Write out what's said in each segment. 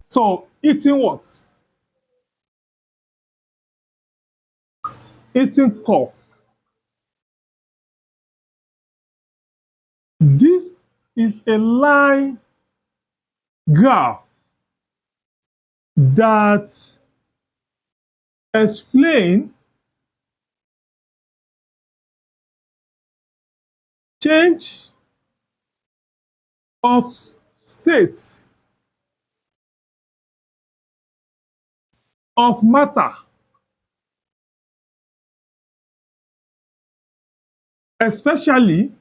So eating what? Eating curve. This is a line graph that explains change of states of matter, especially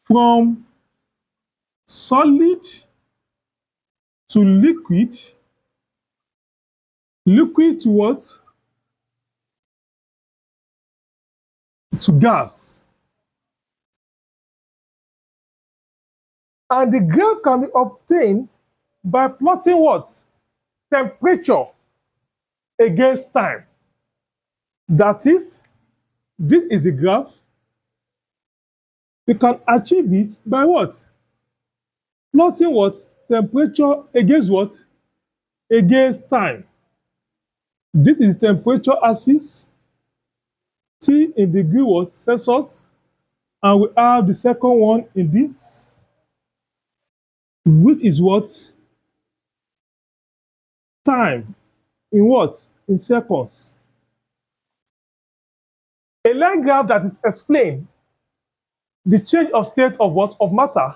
from solid to liquid, liquid to what? To gas. And the graph can be obtained by plotting what? Temperature against time. That is, this is the graph. We can achieve it by what? Plotting what? Temperature against what? Against time. This is temperature axis, T in degree what? Celsius. And we have the second one in this, which is what? Time. In what? In seconds. A line graph that is explained the change of state of what? Of matter.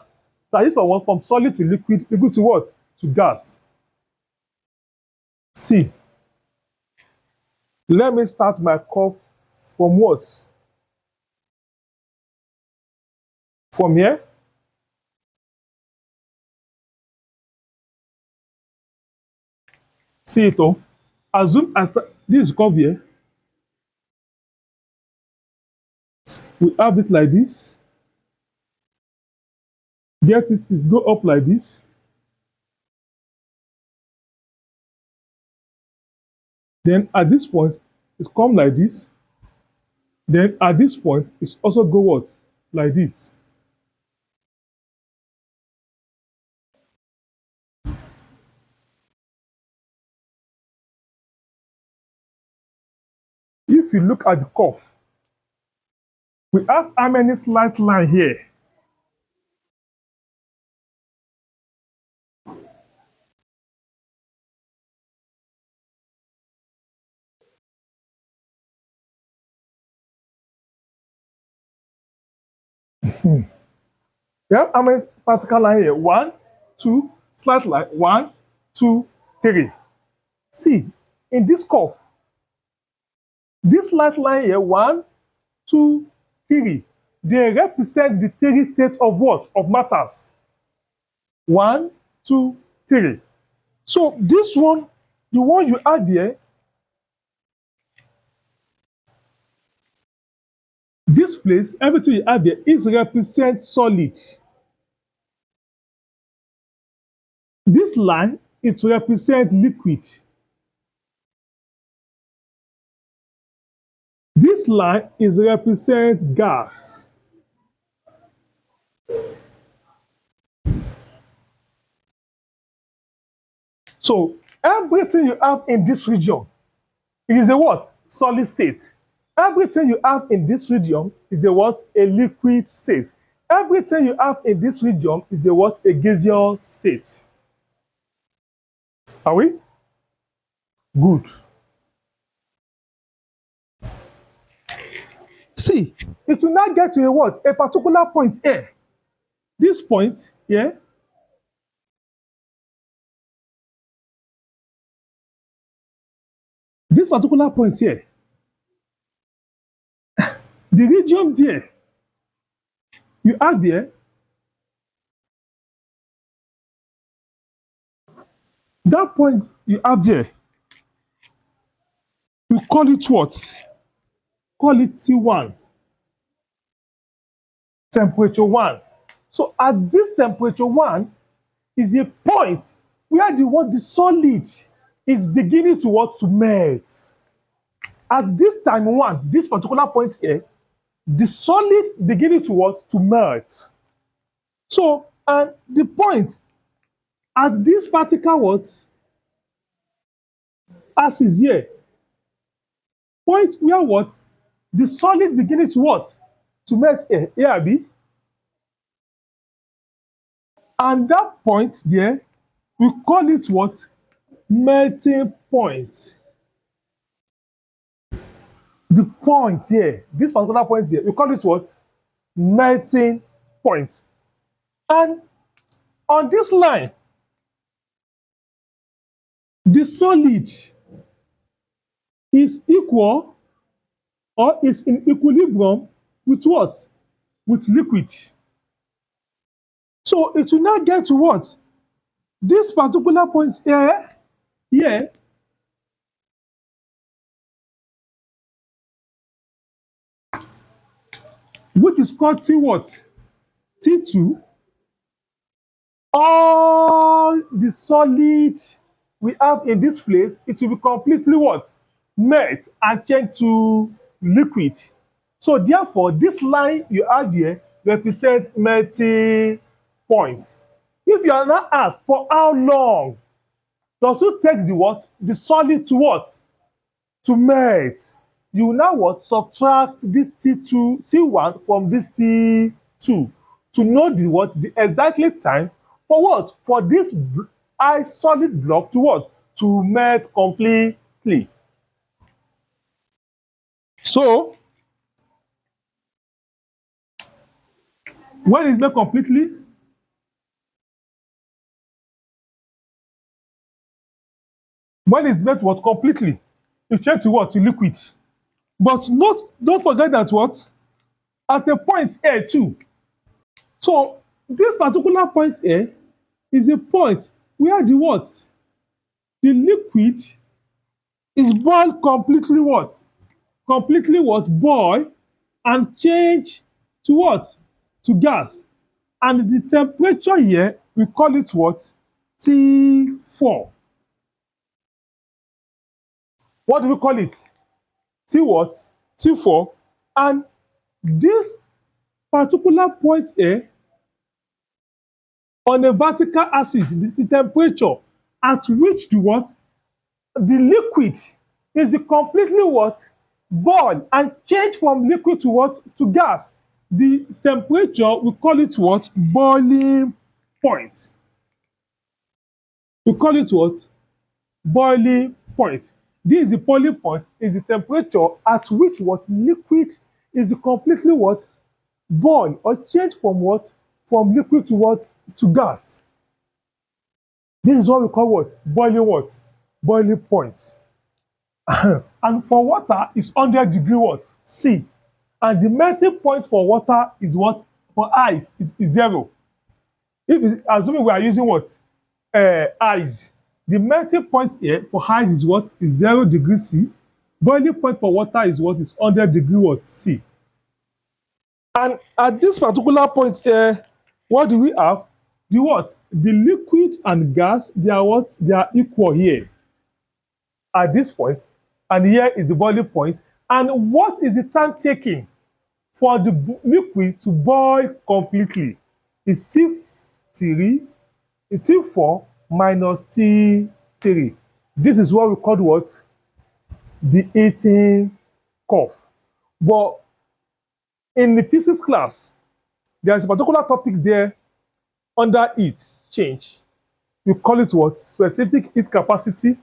That is from what? From solid to liquid, liquid to what? To gas. See, let me start my curve from what? From here. See it all. Assume this curve here. We have it like this. Get it go up like this. Then at this point, it come like this. Then at this point, it also go what? Like this. If you look at the curve, we have how many slight line here? We have how many particle line here? 1, 2, slight line. 1, 2, 3. See, in this curve, this slight line here, 1, 2, 3, they represent the 3 states of what? Of matters. 1, 2, 3. So this one, the one you add here, this place, everything you add there is represent solid. This line, it represent liquid. This line is represent gas. So everything you have in this region is a what? Solid state. Everything you have in this region is a what? A liquid state. Everything you have in this region is a what? A gaseous state. Are we? Good. See, it will not get to a what? A particular point here. This point here, this particular point here, the region there, you have there, that point you have there, we call it what? Call it T1, temperature 1. So at this temperature 1 is a point where the solid is beginning to what? To melt. At this time 1, this particular point here, the solid beginning to what? To melt. So, and the point at this particular what axis here, point where what the solid beginning to what to melt A and B, and that point there we call it what melting point. The point here, this particular point here, we call it what melting point. And on this line, the solid is equal or is in equilibrium with what? With liquid. So it will now get to what? This particular point here, which is called T what? T2. All the solid we have in this place, it will be completely what? Melt and change to liquid. So therefore, this line you have here represent melting point. If you are now asked for how long does it take the what? The solid to what? To melt. You will now what? Subtract this T2, T1 from this T2 to know the what? The exactly time for what? For this high solid block to what? To melt completely. So, when it melt completely, when it's melt what? Completely, it change to what? To liquid. But not, don't forget that what? At a point A too. So, this particular point A is a point where the what? The liquid is boiled completely what? Completely what? Boil and change to what? To gas. And the temperature here, we call it what? T4. What do we call it? T what? T4. And this particular point here, on a vertical axis, the temperature at which the what? The liquid is the completely what? Boil and change from liquid to what? To gas. The temperature, we call it what? Boiling point. We call it what? Boiling point. This is the boiling point, is the temperature at which what? Liquid is completely what? Boil or change from what? From liquid to what? To gas. This is what we call what? Boiling what? Boiling point. And for water is 100 degree what? C. And the melting point for water is what? For ice is 0. If assuming we are using what? Ice. The melting point here for ice is what? Is 0 degree C. Boiling point for water is what? Is 100 degree what? C. And at this particular point here, what do we have? The what? The liquid and gas, they are what? They are equal here. At this point, and here is the boiling point. And what is the time taking for the liquid to boil completely? Is T3, T4 minus T3. This is what we call what? The heating curve. But in the physics class, there is a particular topic there under heat change. We call it what? Specific heat capacity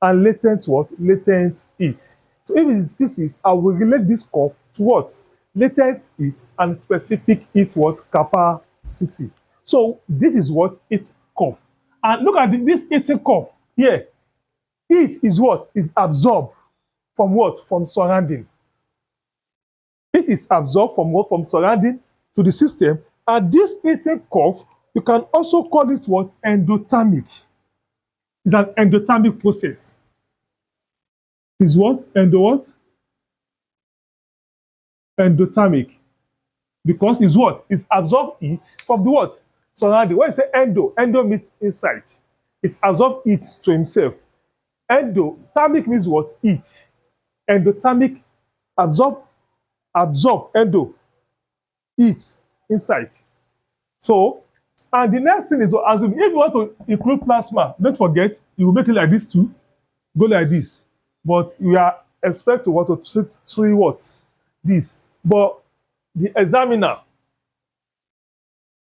and latent what? Latent heat. So if it is physics, I will relate this curve to what? Latent heat and specific heat what? Capacity. So this is what? Heat curve. And look at this heating curve here. Heat is what? Is absorbed from what? From surrounding. Heat is absorbed from what? From surrounding to the system. And this heating curve, you can also call it what? Endothermic. It's an endothermic process. Is what? What? Endothermic. Because it's what? It's absorbed heat from the what? Surrounding. When you say endo means inside. It absorbs heat to himself. Endothermic means what? Heat. Endothermic, absorb, heat inside. So, and the next thing is, as if you want to include plasma, don't forget, you will make it like this too, go like this. But we are expect to want to treat three what? This. But the examiner,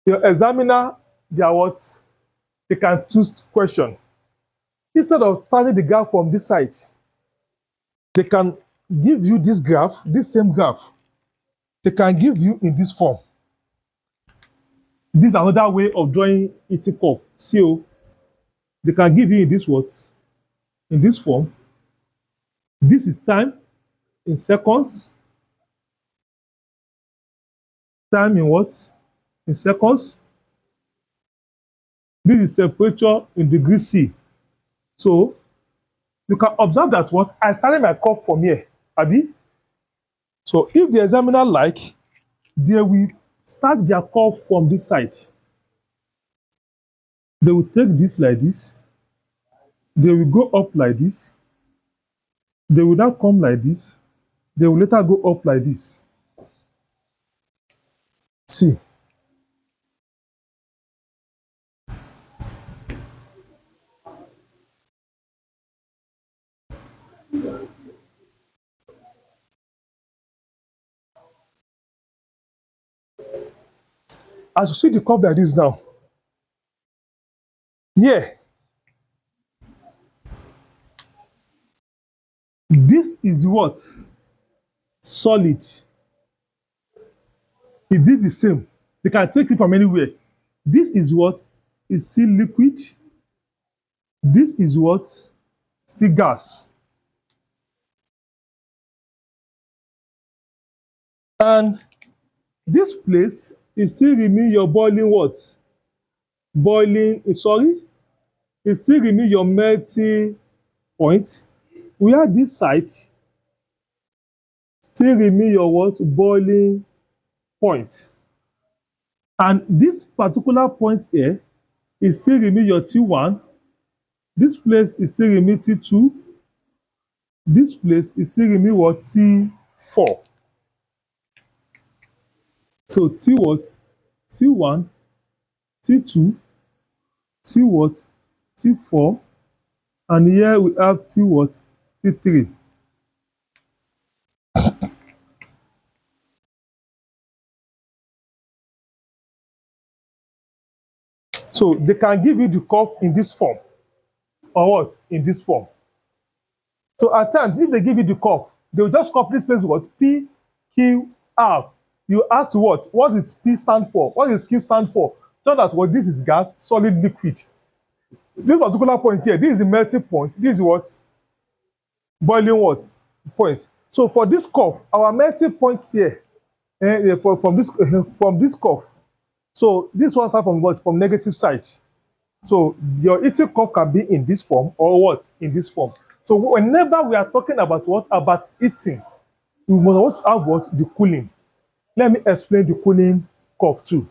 they are what? They can choose question. Instead of starting the graph from this side, they can give you this graph, this same graph. They can give you in this form. This is another way of drawing it curve. So they can give you in this what? In this form. This is time in seconds. Time in what? In seconds. This is temperature in degrees C. So you can observe that what? I started my curve from here. Abi? So if the examiner like, they will start their curve from this side. They will take this like this. They will go up like this. They will now come like this. They will later go up like this. See. As you see the curve like this now. Yeah. This is what? Solid. Is this the same? They can take it from anywhere. This is what? Is still liquid. This is what? Still gas. And this place is still remain your boiling what? Boiling, sorry? It still remain your melting point. Where this side still remain your what? Boiling point. And this particular point here is still remain your T1. This place is still remain T2. This place is still remain what? T4. So T what? T1, T2, T what? T4. And here we have T what? T3. So they can give you the curve in this form. Or what? In this form. So at times, if they give you the curve, they will just copy this place what? P, Q, R. You ask what? What does P stand for? What does Q stand for? Know that what this is gas, solid, liquid. This particular point here, this is the melting point. This is what? Boiling what? Point. So for this curve, our melting point here, from this curve. So this one start from what? From negative side. So your eating curve can be in this form or what? In this form. So whenever we are talking about what? About eating, we must have what? The cooling. Let me explain the cooling curve too.